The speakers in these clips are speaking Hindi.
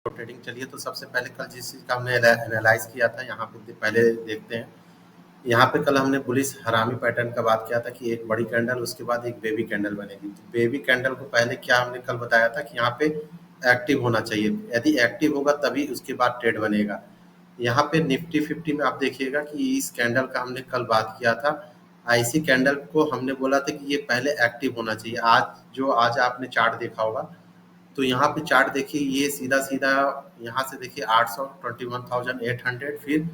ट्रेडिंग चलिए तो सबसे पहले कल जिस चीज़ का हमने एनालाइज़ किया था यहाँ पे पहले देखते हैं। यहाँ पे कल हमने बुलिश हरामी पैटर्न का बात किया था कि एक बड़ी कैंडल उसके बाद एक बेबी कैंडल बनेगी। तो बेबी कैंडल को पहले क्या हमने कल बताया था कि यहाँ पे एक्टिव होना चाहिए। यदि एक्टिव होगा तभी उसके बाद ट्रेड बनेगा। यहाँ पे निफ्टी 50 में आप देखिएगा कि इस कैंडल का हमने कल बात किया था। ऐसी कैंडल को हमने बोला था कि ये पहले एक्टिव होना चाहिए। आज आपने चार्ट देखा होगा, तो यहाँ पे चार्ट देखिए, ये सीधा-सीधा यहाँ से देखिए 800 21,800 फिर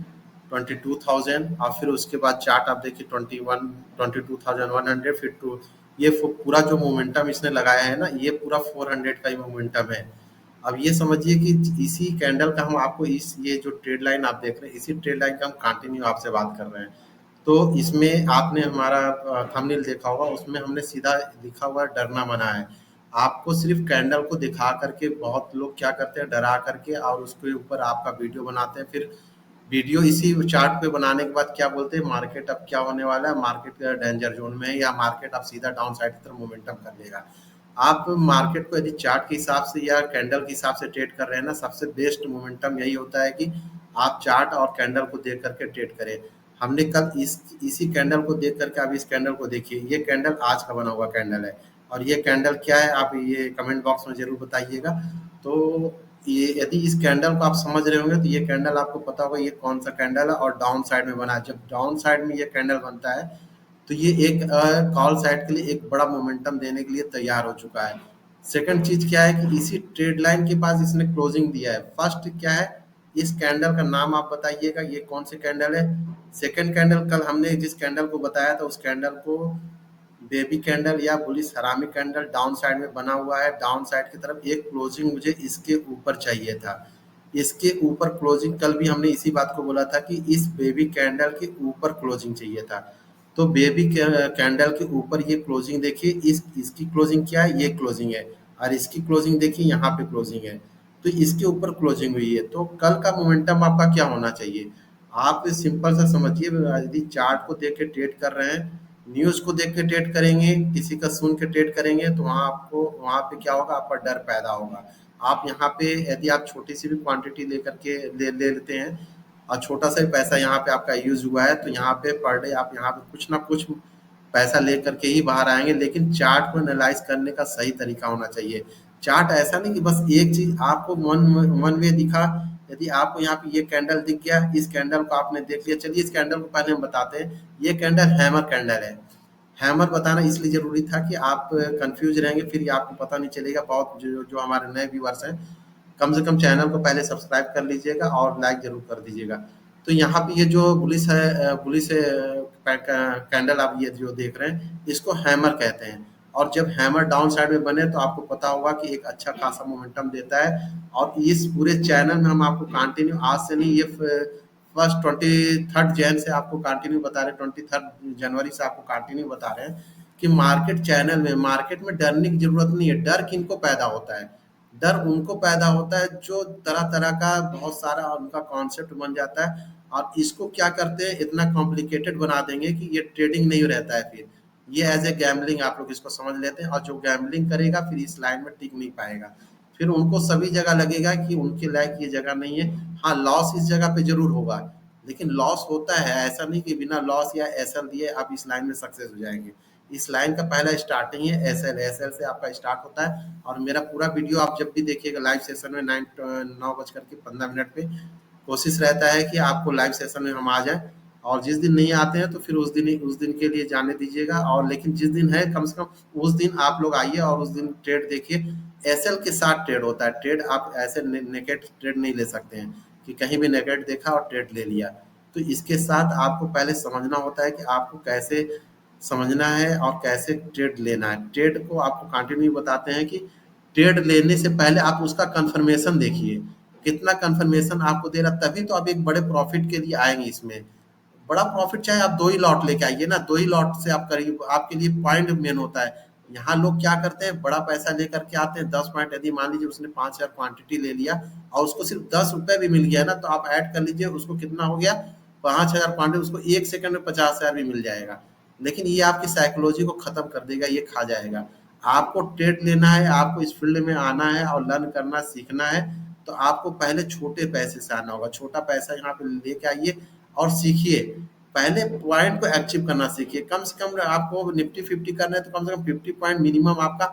22,000 और फिर उसके बाद चार्ट आप देखिए 22,100 फिर टू ये पूरा जो मोमेंटम इसने लगाया है ना, ये पूरा 400 का ही मोमेंटम है। अब ये समझिए कि इसी कैंडल का हम आपको इस ये जो ट्रेड लाइन आप देख रहे हैं, इसी ट्रेड लाइन का हम कंटिन्यू आपसे बात कर रहे हैं। तो इसमें आपने हमारा थंबनेल देखा होगा, उसमें हमने सीधा लिखा हुआ है डरना मना है। आपको सिर्फ कैंडल को दिखा करके बहुत लोग क्या करते हैं, डरा करके और उसके ऊपर आपका वीडियो बनाते हैं। फिर वीडियो इसी चार्ट पे बनाने के बाद क्या बोलते हैं, मार्केट अब क्या होने वाला है, मार्केट डेंजर जोन में है या मार्केट अब सीधा डाउन साइड की तरफ मोमेंटम कर लेगा। आप मार्केट को यदि चार्ट के हिसाब से या कैंडल के हिसाब से ट्रेड कर रहे हैं ना, सबसे बेस्ट मोमेंटम यही होता है कि आप चार्ट और कैंडल को देख करके ट्रेड करें। हमने कल इसी कैंडल को देख करके, आप इस कैंडल को देखिए, ये कैंडल आज का बना हुआ कैंडल है और ये कैंडल क्या है आप ये कमेंट बॉक्स में जरूर बताइएगा। तो ये यदि इस कैंडल को आप समझ रहे होंगे तो ये कैंडल आपको पता होगा ये कौन सा कैंडल है और डाउन साइड में बना है। जब डाउन साइड में ये कैंडल बनता है तो ये एक कॉल साइड के लिए एक बड़ा मोमेंटम देने के लिए तैयार हो चुका है। सेकंड चीज क्या है कि इसी ट्रेड लाइन के पास इसने क्लोजिंग दिया है। फर्स्ट क्या है, इस कैंडल का नाम आप बताइएगा, ये कौन सी कैंडल है। सेकंड कैंडल, कल हमने जिस कैंडल को बताया था उस कैंडल को बेबी कैंडल या बुलिश हरामी कैंडल डाउन साइड में बना हुआ है। डाउन साइड की तरफ एक क्लोजिंग मुझे इसके ऊपर चाहिए था। इसके ऊपर क्लोजिंग, कल भी हमने इसी बात को बोला था कि इस बेबी कैंडल के ऊपर क्लोजिंग चाहिए था। तो बेबी कैंडल के ऊपर ये क्लोजिंग देखिए, इसकी क्लोजिंग क्या है, ये क्लोजिंग है और इसकी क्लोजिंग देखिए यहाँ पे क्लोजिंग है। तो इसके ऊपर क्लोजिंग हुई है। तो कल का मोमेंटम आपका क्या होना चाहिए, आप सिंपल सा समझिए। यदि चार्ट को देख के ट्रेड कर रहे हैं, न्यूज़ को देख के ट्रेड करेंगे, किसी का सुन के ट्रेड करेंगे, तो वहाँ पे क्या होगा, आपका डर पैदा होगा। आप यहाँ पे यदि आप छोटी सी भी क्वांटिटी लेकर के ले लेते हैं और छोटा सा भी पैसा यहाँ पे आपका यूज हुआ है, तो यहाँ पे पर डे आप यहाँ पे कुछ ना कुछ पैसा लेकर के ही बाहर आएंगे। लेकिन चार्ट को एनालाइज करने का सही तरीका होना चाहिए। चार्ट ऐसा नहीं कि बस एक चीज आपको वन वे दिखा। यदि आपको यहाँ पे ये कैंडल दिख गया, इस कैंडल को आपने देख लिया, चलिए इस कैंडल को पहले हम बताते हैं। ये कैंडल हैमर कैंडल है। हैमर बताना इसलिए जरूरी था कि आप कंफ्यूज रहेंगे, फिर ये आपको पता नहीं चलेगा। बहुत जो जो हमारे नए व्यूअर्स हैं, कम से कम चैनल को पहले सब्सक्राइब कर लीजिएगा और लाइक जरूर कर दीजिएगा। तो यहाँ पे ये जो बुलिस कैंडल आप ये जो देख रहे हैं, इसको हैमर कहते हैं। और जब हैमर डाउन साइड में बने तो आपको पता होगा कि एक अच्छा खासा मोमेंटम देता है। और इस पूरे चैनल में हम आपको कंटिन्यू, आज से नहीं, ये फर्स्ट 23 जैन से आपको कंटिन्यू बता रहे हैं, 23 जनवरी से आपको कंटिन्यू बता रहे हैं कि मार्केट चैनल में, मार्केट में डरने की जरूरत नहीं है। डर किनको पैदा होता है, डर उनको पैदा होता है जो तरह तरह का बहुत सारा उनका कॉन्सेप्ट बन जाता है और इसको क्या करते हैं, इतना कॉम्प्लिकेटेड बना देंगे कि ये ट्रेडिंग नहीं रहता है। फिर ये एज ए गैम्बलिंग आप लोग इसको समझ लेते हैं और जो गैम्बलिंग करेगा फिर इस लाइन में टिक नहीं पाएगा। फिर उनको सभी जगह लगेगा कि उनके लायक ये जगह नहीं है। हाँ, लॉस इस जगह पे जरूर होगा, लेकिन लॉस होता है, ऐसा नहीं कि बिना लॉस या एसएल दिए आप इस लाइन में सक्सेस हो जाएंगे। इस लाइन का पहला स्टार्टिंग है एसएल, एसएल से आपका स्टार्ट होता है। और मेरा पूरा वीडियो आप जब भी देखिएगा लाइव सेशन में 9:15 पे, कोशिश रहता है कि आपको लाइव सेशन में हम आ जाएं। और जिस दिन नहीं आते हैं तो फिर उस दिन के लिए जाने दीजिएगा। और लेकिन जिस दिन है, कम से कम उस दिन आप लोग आइए और उस दिन ट्रेड देखिए। एसएल के साथ ट्रेड होता है। ट्रेड आप ऐसे नेकेट ट्रेड नहीं ले सकते हैं कि कहीं भी नेकेट देखा और ट्रेड ले लिया। तो इसके साथ आपको पहले समझना होता है कि आपको कैसे समझना है और कैसे ट्रेड लेना है। ट्रेड को आपको कंटिन्यू बताते हैं कि ट्रेड लेने से पहले आप उसका कंफर्मेशन देखिए, कितना कंफर्मेशन आपको दे रहा, तभी तो आप एक बड़े प्रॉफिट के लिए आएंगे। इसमें बड़ा प्रॉफिट चाहे आप 2 ही लॉट लेके आइए ना, 2 ही लॉट से आप करीब आपके लिए पॉइंट मेन होता है। यहाँ लोग क्या करते हैं, बड़ा पैसा लेकर के आते हैं, 10 पॉइंट, यदि मान लीजिए उसने 5,000 क्वांटिटी ले लिया और उसको सिर्फ 10 रुपए भी मिल गया ना, तो आप ऐड कर लीजिए उसको कितना हो गया, 5,000 क्वांटिटी, उसको 1 सेकंड में 50,000 भी मिल जाएगा। लेकिन ये आपकी साइकोलॉजी को खत्म कर देगा, ये खा जाएगा। आपको ट्रेड लेना है, आपको इस फील्ड में आना है और लर्न करना सीखना है, तो आपको पहले छोटे पैसे से आना होगा। छोटा पैसा यहाँ पे लेके आइए और सीखिए। पहले पॉइंट को अचीव करना सीखिए। कम से कम आपको निफ्टी 50 करना है तो कम से कम 50 पॉइंट मिनिमम आपका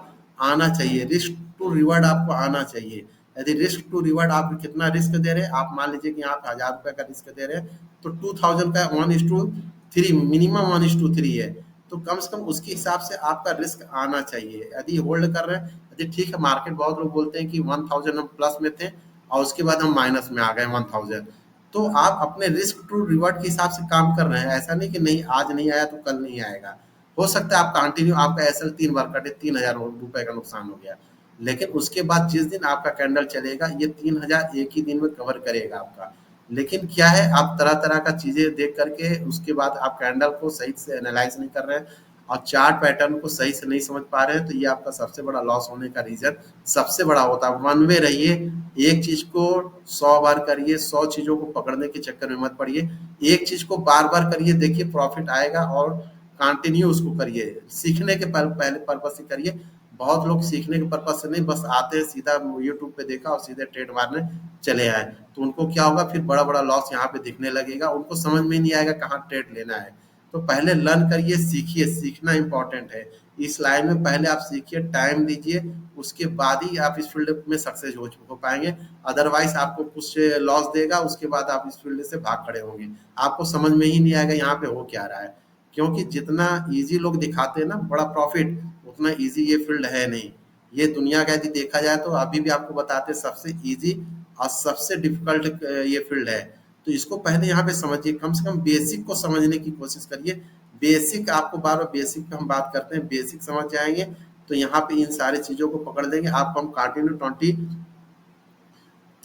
आना चाहिए। रिस्क टू रिवार्ड आपको आना चाहिए। यदि रिस्क टू रिवार्ड आप कितना रिस्क दे रहे हैं, आप मान लीजिए कि आप 1000 रुपए का रिस्क दे रहे हैं तो 2000 का 1:3 मिनिमम 1:3 है। तो कम से कम उसके हिसाब से आपका रिस्क आना चाहिए। यदि होल्ड कर रहे हैं, यदि ठीक है, मार्केट बहुत लोग बोलते हैं कि 1000 हम प्लस में थे और उसके बाद हम माइनस में आ गए 1000, तो आप अपने रिस्क टू रिवार्ड के हिसाब से काम कर रहे हैं। ऐसा नहीं कि नहीं आज नहीं आया तो कल नहीं आएगा। हो सकता है आप कंटिन्यू आपका एसएल 3 बार कटे, 3000 रुपए का नुकसान हो गया, लेकिन उसके बाद जिस दिन आपका कैंडल चलेगा ये 3000 एक ही दिन में कवर करेगा आपका। लेकिन क्या है, आप तरह तरह का चीजें देख करके उसके बाद आप कैंडल को सही से एनालाइज नहीं कर रहे हैं और चार्ट पैटर्न को सही से नहीं समझ पा रहे हैं, तो ये आपका सबसे बड़ा लॉस होने का रीजन सबसे बड़ा होता है। वन वे रहिए, एक चीज को 100 बार करिए, 100 चीजों को पकड़ने के चक्कर में मत पड़िए। एक चीज को बार बार करिए, देखिए प्रॉफिट आएगा और कंटिन्यू उसको करिए। सीखने के पहले पर्पज से करिए। बहुत लोग सीखने के पर्पज से नहीं, बस आते हैं सीधा यूट्यूब पे देखा और सीधे ट्रेड मारने चले आए, तो उनको क्या होगा, फिर बड़ा बड़ा लॉस यहाँ पे दिखने लगेगा। उनको समझ में नहीं आएगा कहाँ ट्रेड लेना है। तो पहले लर्न करिए, सीखिए। सीखना इंपॉर्टेंट है। इस लाइन में पहले आप सीखिए, टाइम दीजिए, उसके बाद ही आप इस फील्ड में सक्सेस हो पाएंगे। अदरवाइज आपको कुछ लॉस देगा, उसके बाद आप इस फील्ड से भाग खड़े होंगे। आपको समझ में ही नहीं आएगा यहाँ पे हो क्या रहा है। क्योंकि जितना इजी लोग दिखाते हैं ना बड़ा प्रॉफिट, उतना इजी ये फील्ड है नहीं। ये दुनिया का यदि देखा जाए तो अभी भी आपको बताते हैं सबसे इजी और सबसे डिफिकल्ट ये फील्ड है। तो इसको पहले यहाँ पे समझिए, कम से कम बेसिक को समझने की कोशिश करिए। बेसिक आपको बार बार बेसिक पे हम बात करते हैं, बेसिक समझ जाएंगे तो यहाँ पे इन सारी चीजों को पकड़ लेंगे। आपको हम कंटिन्यू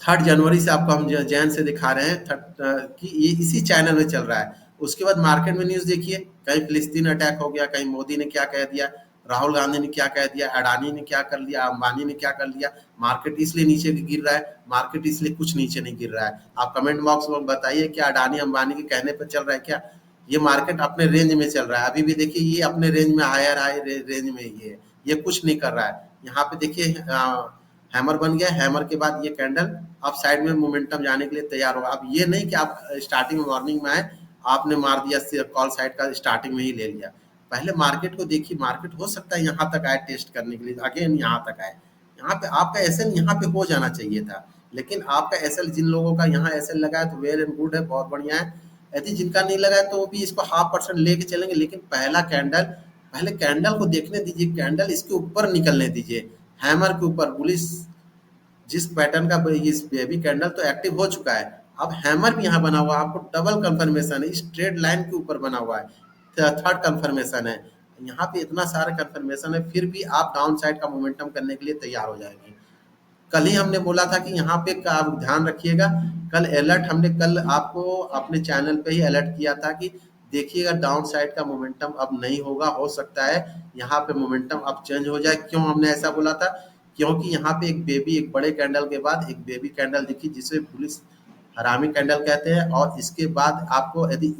3 जनवरी से आपको हम जैन से दिखा रहे हैं कि ये इसी चैनल में चल रहा है। उसके बाद मार्केट में न्यूज देखिए, कहीं फिलिस्तीन अटैक हो गया, कहीं मोदी ने क्या कह दिया, राहुल गांधी ने क्या कह दिया, अडानी ने क्या कर लिया, अंबानी ने क्या कर लिया। मार्केट इसलिए नीचे गिर रहा है, मार्केट इसलिए कुछ नीचे नहीं गिर रहा है। आप कमेंट बॉक्स में बताइए क्या अडानी अंबानी के कहने पर चल रहा है क्या? ये मार्केट अपने रेंज में चल रहा है। अभी भी देखिए ये अपने रेंज में हायर हाई रेंज में ये कुछ नहीं कर रहा है। यहाँ पे देखिए हैमर बन गया, हैमर के बाद ये कैंडल आप साइड में मोमेंटम जाने के लिए तैयार होगा। अब ये नहीं कि आप स्टार्टिंग में मॉर्निंग में आए, आपने मार दिया कॉल साइड का, स्टार्टिंग में ही ले लिया। पहले मार्केट को देखिए, मार्केट हो सकता है यहाँ तक आए टेस्ट करने के लिए, अगेन यहाँ तक आए। यहाँ पे आपका एसएल यहाँ पे हो जाना चाहिए था, लेकिन आपका एसएल जिन लोगों का यहाँ एसएल लगा है तो वेल एंड गुड है, बहुत बढ़िया है। यदि जिनका नहीं लगा है तो वो भी इसको 0.5% लेके चलेंगे, लेकिन पहला कैंडल, पहले कैंडल को देखने दीजिए, कैंडल इसके ऊपर निकलने दीजिए, हैमर के ऊपर। बुलिश जिस पैटर्न का इस बेबी कैंडल तो एक्टिव हो चुका है, अब हैमर भी यहाँ बना हुआ है, आपको डबल कंफर्मेशन है, इस ट्रेड लाइन के ऊपर बना हुआ है, थर्ड कंफर्मेशन है। यहाँ पे इतना सारा कंफर्मेशन है, फिर भी आप डाउन साइड का मोमेंटम करने के लिए तैयार हो जाएंगे। कल ही हमने बोला था कि यहाँ पे आप ध्यान रखिएगा, कल अलर्ट हमने कल आपको अपने चैनल पे ही अलर्ट किया था कि देखिएगा डाउन साइड का मोमेंटम अब नहीं होगा, हो सकता है यहाँ पे मोमेंटम अब चेंज हो जाए। क्यों हमने ऐसा बोला था? क्योंकि यहाँ पे एक बड़े कैंडल के बाद एक बेबी कैंडल दिखी जिसे पुलिस हरामी कैंडल कहते हैं, और इसके बाद आपको यदि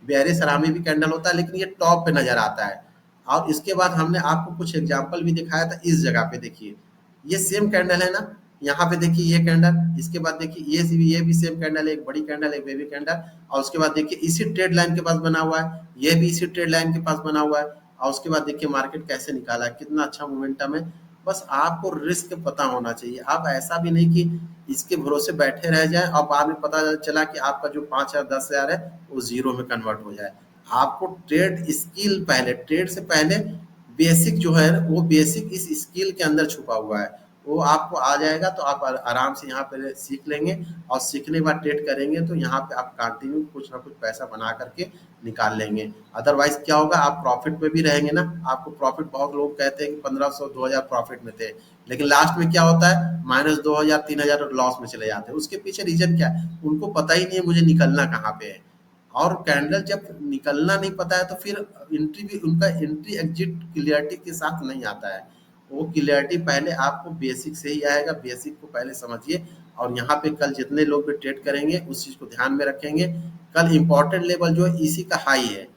बेरिश हरामी भी कैंडल होता है लेकिन ये टॉप पे नजर आता है। और इसके बाद हमने आपको कुछ एग्जांपल भी दिखाया था। इस जगह पे देखिए, ये सेम कैंडल है ना, यहाँ पे देखिए ये कैंडल, इसके बाद देखिए ये भी सेम कैंडल है, एक बड़ी कैंडल एक बेबी कैंडल, और उसके बाद देखिए इसी ट्रेड लाइन के पास बना हुआ है, ये भी इसी ट्रेड लाइन के पास बना हुआ है। और उसके बाद देखिए मार्केट कैसे निकाला है, कितना अच्छा मोमेंटम है। बस आपको रिस्क पता होना चाहिए। आप ऐसा भी नहीं कि इसके भरोसे बैठे रह जाए और बाद में पता चला कि आपका जो 5,000 10,000 है वो जीरो में कन्वर्ट हो जाए। आपको ट्रेड स्किल पहले, ट्रेड से पहले बेसिक जो है वो बेसिक इस स्किल के अंदर छुपा हुआ है, वो आपको आ जाएगा तो आप आराम से यहाँ पे सीख लेंगे। और सीखने के बाद ट्रेड करेंगे तो यहाँ पे आप कंटिन्यू कुछ ना कुछ पैसा बना करके निकाल लेंगे। अदरवाइज क्या होगा, आप प्रॉफिट में भी रहेंगे ना, आपको प्रॉफिट, बहुत लोग कहते हैं कि 1500 2000 प्रॉफिट में थे, लेकिन लास्ट में क्या होता है, -2000 3000 लॉस में चले जाते हैं। उसके पीछे रीजन क्या है, उनको पता ही नहीं है मुझे निकलना कहाँ पे है। और कैंडल जब निकलना नहीं पता है तो फिर एंट्री भी उनका एंट्री एग्जिट क्लियरिटी के साथ नहीं आता है। वो क्लियरिटी पहले आपको बेसिक से ही आएगा, बेसिक को पहले समझिए। और यहाँ पे कल जितने लोग भी ट्रेड करेंगे उस चीज को ध्यान में रखेंगे। कल इंपॉर्टेंट लेवल जो है इसी का हाई है,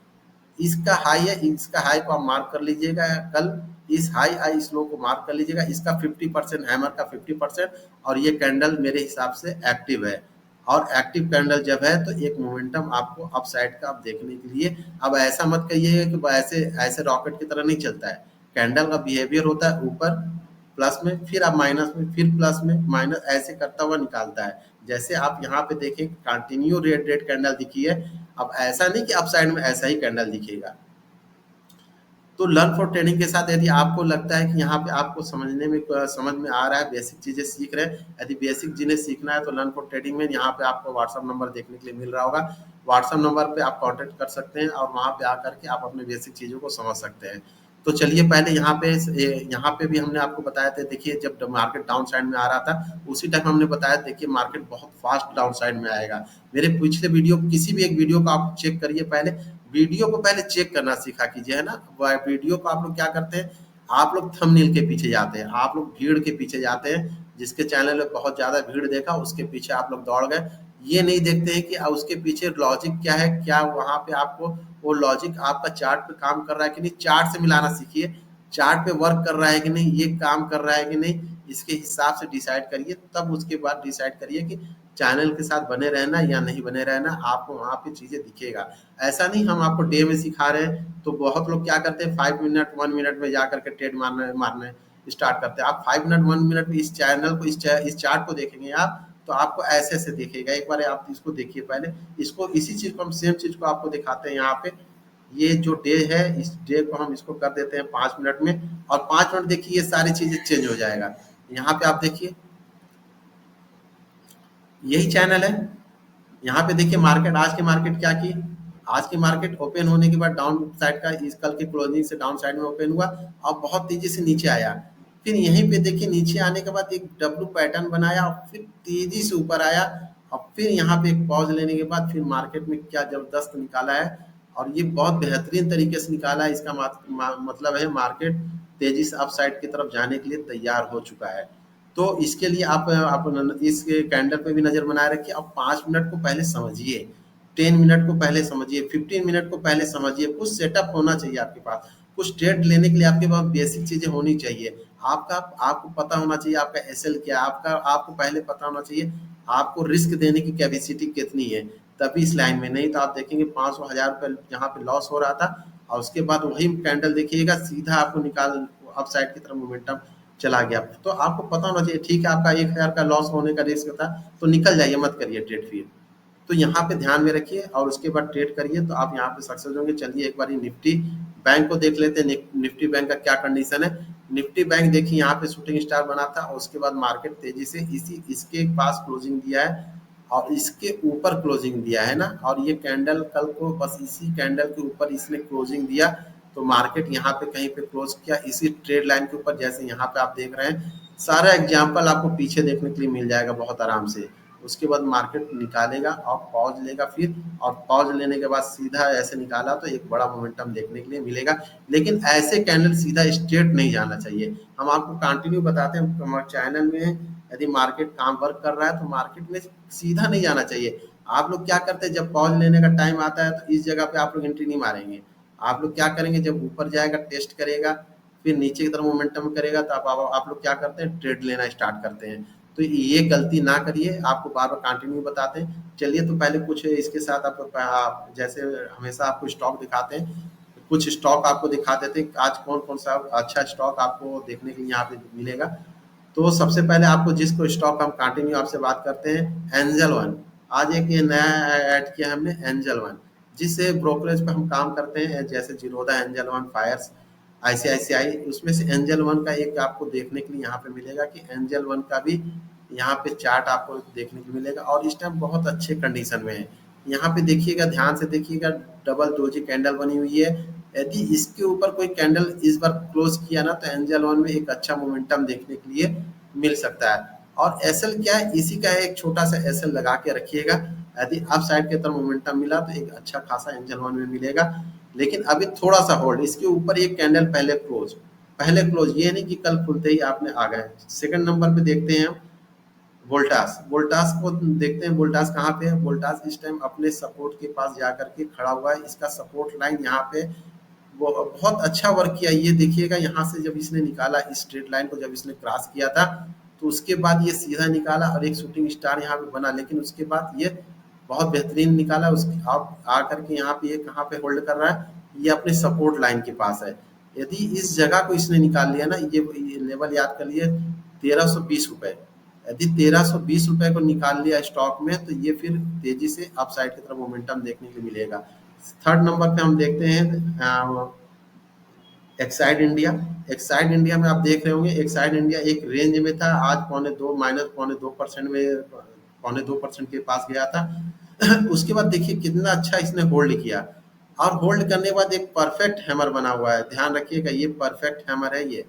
इसका हाई है, इसका हाई को आप मार्क कर लीजिएगा। कल इस हाई आई स्लो को मार्क कर लीजिएगा। इसका 50% हैमर का 50% और ये कैंडल मेरे हिसाब से एक्टिव है। और एक्टिव कैंडल जब है तो एक मोमेंटम आपको अप साइड का आप देखने के लिए। अब ऐसा मत कहिए कि ऐसे ऐसे रॉकेट की तरह नहीं चलता है। कैंडल का बिहेवियर होता है ऊपर प्लस में, फिर आप माइनस में, फिर प्लस में, माइनस, ऐसे करता हुआ निकालता है। जैसे आप यहाँ पे देखें कंटिन्यू रेड रेड कैंडल दिखी है। अब ऐसा नहीं कि अप साइड में ऐसा ही कैंडल दिखेगा। तो लर्न फॉर ट्रेडिंग के साथ यदि आपको लगता है कि यहाँ पे आपको समझने में समझ में आ रहा है, बेसिक चीजें सीख रहे हैं, यदि बेसिक जिन्हें सीखना है तो लर्न फॉर ट्रेडिंग में यहाँ पे आपको व्हाट्सअप नंबर देखने के लिए मिल रहा होगा। व्हाट्सअप नंबर पे आप कांटेक्ट कर सकते हैं और वहाँ पे आकर के आप अपने बेसिक चीजों को समझ सकते हैं। तो चलिए पहले यहाँ पे भी हमने आपको बताया था। देखिए जब मार्केट डाउन साइड में आ रहा था उसी टाइम हमने बताया, देखिए मार्केट बहुत फास्ट डाउन साइड में आएगा। मेरे पिछले वीडियो, किसी भी एक वीडियो को आप चेक करिए, पहले वीडियो को पहले चेक करना सीखा कीजिए, है ना। वीडियो को आप लोग क्या करते हैं, आप लोग थंबनेल के पीछे जाते हैं, आप लोग भीड़ के पीछे जाते हैं। जिसके चैनल में बहुत ज्यादा भीड़ देखा उसके पीछे आप लोग दौड़ गए। ये नहीं देखते हैं कि उसके पीछे लॉजिक क्या है, क्या वहां पे आपको वो लॉजिक आपका चार्ट पे काम कर रहा है कि नहीं। चार्ट से मिलाना सीखिए, चार्ट पे वर्क कर रहा है कि नहीं, ये काम कर रहा है कि नहीं, इसके हिसाब से डिसाइड करिए। तब उसके बाद डिसाइड करिए कि चैनल के साथ बने रहना या नहीं बने रहना, आपको वहां पे चीजें दिखेगा। ऐसा नहीं हम आपको डे में सिखा रहे हैं। तो बहुत लोग क्या करते हैं 5 मिनट 1 मिनट में जाकर के ट्रेड मारने मारने स्टार्ट करते हैं। आप 5 मिनट 1 मिनट में इस चैनल को इस चार्ट को देखेंगे आप, तो आपको ऐसे ऐसे दिखेगा। एक बार आप इसको देखिए पहले, इसको इसी चीज को हम सेम चीज को आपको दिखाते हैं यहाँ पे। ये जो डे है इस डे को हम इसको कर देते हैं 5 मिनट में, और 5 मिनट देखिए ये सारी चीजें चेंज हो जाएगा। यहाँ पे आप देखिए यही चैनल है। यहाँ पे देखिए मार्केट, आज की मार्केट क्या की। आज की मार्केट ओपन होने के बाद डाउन साइड का, इस कल के क्लोजिंग से डाउन साइड में ओपन हुआ और बहुत तेजी से नीचे आया। फिर यहीं पे देखिए नीचे आने के बाद एक डब्लू पैटर्न बनाया और फिर तेजी से ऊपर आया। और फिर यहाँ पे एक पॉज लेने के बाद फिर मार्केट में क्या जबरदस्त निकाला है, और ये बहुत बेहतरीन तरीके से निकाला है। इसका मतलब है मार्केट तेजी से अप साइड की तरफ जाने के लिए तैयार हो चुका है। तो इसके लिए आप इस कैंडल पे भी नजर बनाए रखिए। अब 5 मिनट को पहले समझिए, 10 मिनट को पहले समझिए, 15 मिनट को पहले समझिए। कुछ सेटअप होना चाहिए आपके पास, कुछ ट्रेड लेने के लिए आपके पास बेसिक चीजें होनी चाहिए। आपका आपको पता होना चाहिए आपका एसएल क्या है, आपका आपको पहले पता होना चाहिए आपको रिस्क देने की कैपेसिटी कितनी है। तभी इस लाइन में, नहीं तो आप देखेंगे 500 हजार रुपये यहाँ पे लॉस हो रहा था और उसके बाद वही कैंडल देखिएगा सीधा आपको निकाल अप साइड की तरफ मोमेंटम चला गया। तो आपको पता होना चाहिए, ठीक है आपका 1000 का लॉस होने का रिस्क था तो निकल जाइए, मत करिए ट्रेड फिर। तो यहाँ पे ध्यान में रखिए और उसके बाद ट्रेड करिए तो आप यहाँ पे सक्सेस होंगे। चलिए एक बार निफ्टी बैंक को देख लेते हैं, निफ्टी बैंक का क्या कंडीशन है। निफ्टी बैंक देखिए यहाँ पे शूटिंग स्टार बना था और उसके बाद मार्केट तेजी से इसी इसके पास क्लोजिंग दिया है और इसके ऊपर क्लोजिंग दिया है ना। और ये कैंडल कल को बस इसी कैंडल के ऊपर इसने क्लोजिंग दिया, तो मार्केट यहाँ पे कहीं पे क्लोज किया इसी ट्रेड लाइन के ऊपर। जैसे यहाँ पे आप देख रहे हैं, सारा एग्जाम्पल आपको पीछे देखने के लिए मिल जाएगा बहुत आराम से। उसके बाद मार्केट निकालेगा और पॉज लेगा फिर, और पॉज लेने के बाद सीधा ऐसे निकाला तो एक बड़ा मोमेंटम देखने के लिए मिलेगा। लेकिन ऐसे कैंडल सीधा स्ट्रेट नहीं जाना चाहिए। हम आपको कंटिन्यू बताते हैं हमारे चैनल में, यदि मार्केट काम वर्क कर रहा है तो मार्केट में सीधा नहीं जाना चाहिए। आप लोग क्या करते हैं, जब पॉज लेने का टाइम आता है तो इस जगह पे आप लोग एंट्री नहीं मारेंगे। आप लोग क्या करेंगे, जब ऊपर जाएगा टेस्ट करेगा फिर नीचे की तरफ मोमेंटम करेगा तो आप लोग क्या करते हैं, ट्रेड लेना स्टार्ट करते हैं। तो ये गलती ना करिए, आपको बार बार कंटिन्यू बताते हैं। चलिए तो पहले कुछ इसके साथ आप जैसे हमेशा आपको स्टॉक दिखाते हैं, कुछ स्टॉक आपको दिखा देते हैं आज कौन कौन सा अच्छा स्टॉक आपको देखने के लिए यहाँ पे मिलेगा। तो सबसे पहले आपको जिसको स्टॉक हम कंटिन्यू आपसे बात करते हैं, एंजल वन। आज एक ये नया ऐड किया हमने, एंजल वन, जिससे ब्रोकरेज पे हम काम करते हैं, जैसे जीरोधा, एंजल वन, फायर्स, आईसीआईसीआई। उसमें से एंजल वन का एक आपको देखने के लिए यहाँ पे मिलेगा कि एंजल वन का भी यहाँ पे चार्ट आपको देखने को मिलेगा और इस टाइम बहुत अच्छे कंडीशन में है। यहाँ पे देखिएगा, ध्यान से देखिएगा, डबल डोजी कैंडल बनी हुई है। यदि इसके ऊपर कोई कैंडल इस बार क्लोज किया ना तो एंजल वन में एक अच्छा मोमेंटम देखने के लिए मिल सकता है। और एसएल क्या है, इसी का एक छोटा सा एसएल लगा के रखिएगा। यदि अप साइड की तरफ मोमेंटम मिला तो एक अच्छा खासा एंजल वन में मिलेगा। लेकिन अभी थोड़ा सा होल्ड, इसके ऊपर एक कैंडल पहले क्लोज, ये नहीं कि कल खुलते ही आपने आ गए। सेकंड नंबर पे देखते हैं हम वोल्टास। वोल्टास को देखते हैं, वोल्टास कहाँ पे है। वोल्टास इस टाइम अपने सपोर्ट के पास जाकर के खड़ा हुआ है। इसका सपोर्ट लाइन यहाँ पे वो बहुत अच्छा वर्क किया। ये देखिएगा यहाँ से जब इसने निकाला इस स्ट्रेट लाइन को, जब इसने क्रॉस किया था, तो उसके बाद ये सीधा निकाला और एक शूटिंग स्टार यहाँ पे बना, लेकिन उसके बाद ये बहुत बेहतरीन निकाला। उसके आप आकर के यहाँ पे ये कहाँ पे होल्ड कर रहा है, ये अपने सपोर्ट लाइन के पास है। यदि इस जगह को इसने निकाल लिया ना, ये लेवल याद कर लिए 1320 रुपए। यदि 1320 रुपए को निकाल लिया स्टॉक में, तो ये फिर तेजी से अपसाइड की तरफ मोमेंटम देखने को मिलेगा। थर्ड नंबर पे हम देखते हैं एक्साइड इंडिया। एक्साइड इंडिया में आप देख रहे होंगे, एक्साइड इंडिया एक रेंज में था, आज पौने दो माइनस पौने 2% में, पौने 2% के पास गया था। उसके बाद देखिए कितना अच्छा इसने होल्ड किया, और होल्ड करने के बाद एक परफेक्ट हैमर बना हुआ है। ध्यान रखिएगा, ये परफेक्ट हैमर है ये।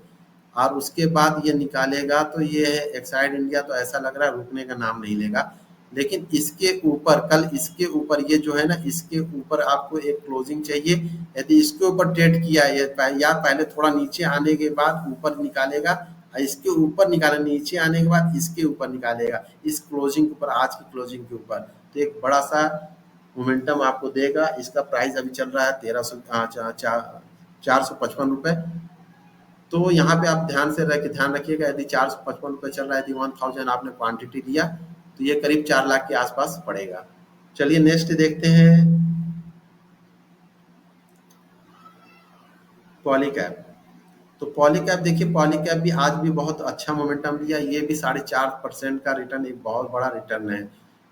और उसके बाद ये निकालेगा तो ये है एक्साइड इंडिया, तो ऐसा लग रहा है रुकने का नाम नहीं लेगा। लेकिन इसके ऊपर, कल इसके ऊपर ये जो है ना, इसके ऊपर आपको एक क्लोजिंग चाहिए। यदि इसके ऊपर ट्रेड किया है या पहले थोड़ा नीचे आने के बाद ऊपर निकालेगा, और इसके ऊपर निकाले, नीचे आने के बाद इसके ऊपर निकालेगा, इस क्लोजिंग के ऊपर, आज की क्लोजिंग के ऊपर, तो एक बड़ा सा मोमेंटम आपको देगा। इसका प्राइस अभी चल रहा है 455 रुपए। तो यहाँ पे आप ध्यान से रख ध्यान रखिएगा, यदि 455 रुपये चल रहा है, यदि 1000 आपने क्वांटिटी लिया, तो ये करीब 4 लाख के आसपास पड़ेगा। चलिए नेक्स्ट देखते हैं पॉलीकैब। तो पॉलीकैब देखिए, पॉलीकैब भी आज भी बहुत अच्छा मोमेंटम लिया, ये भी 4.5% का रिटर्न, एक बहुत बड़ा रिटर्न है।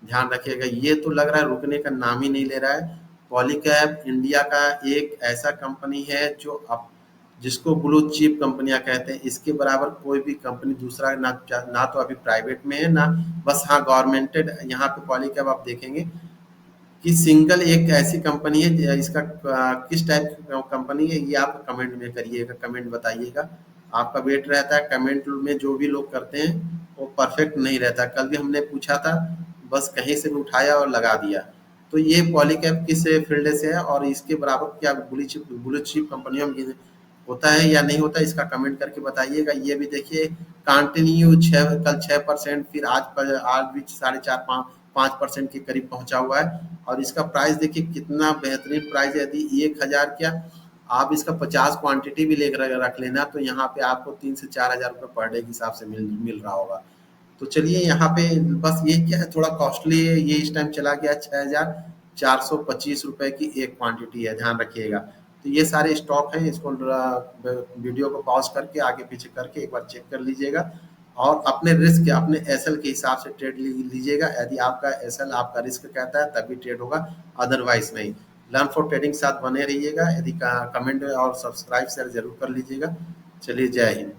ध्यान रखिएगा, ये तो लग रहा है रुकने का नाम ही नहीं ले रहा है। पॉलीकैब इंडिया का एक ऐसा कंपनी है जो अब, जिसको ब्लू चिप कंपनियां कहते हैं, इसके बराबर कोई भी कंपनी दूसरा ना तो अभी प्राइवेट में है, ना बस हाँ गवर्नमेंटेड। यहाँ पे पॉलीकैब आप देखेंगे कि सिंगल एक ऐसी कंपनी है, इसका किस टाइप की कंपनी है, ये आप कमेंट में करिएगा, कमेंट बताइएगा। आपका वेट रहता है, कमेंट में जो भी लोग करते हैं वो परफेक्ट नहीं रहता। कल भी हमने पूछा था, बस कहीं से भी उठाया और लगा दिया। तो ये पॉलीकैब किस फील्ड से है, और इसके बराबर क्या ब्लू चिप कंपनियों में होता है या नहीं होता, इसका कमेंट करके बताइएगा। ये भी देखिए कंटिन्यू कल 6%, फिर आज भी 4.5 5% के करीब पहुंचा हुआ है। और इसका प्राइस देखिए कितना बेहतरीन प्राइस है। यदि 1000 क्या, आप इसका 50 क्वांटिटी भी लेकर रख लेना, तो यहाँ पे आपको 3 से 4 हजार रुपये पर डे के हिसाब से मिल रहा होगा। तो चलिए यहाँ पे बस ये क्या है, थोड़ा कॉस्टली है ये, इस टाइम चला गया 6425 रुपए की एक क्वांटिटी है, ध्यान रखिएगा। तो ये सारे स्टॉक हैं, इसको वीडियो को पॉज करके आगे पीछे करके एक बार चेक कर लीजिएगा, और अपने रिस्क, अपने एसएल के हिसाब से ट्रेड लीजिएगा। यदि आपका एसएल आपका रिस्क कहता है तभी ट्रेड होगा, अदरवाइज नहीं। लर्न फॉर ट्रेडिंग के साथ बने रहिएगा। यदि कमेंट और सब्सक्राइब शेयर जरूर कर लीजिएगा। चलिए, जय हिंद।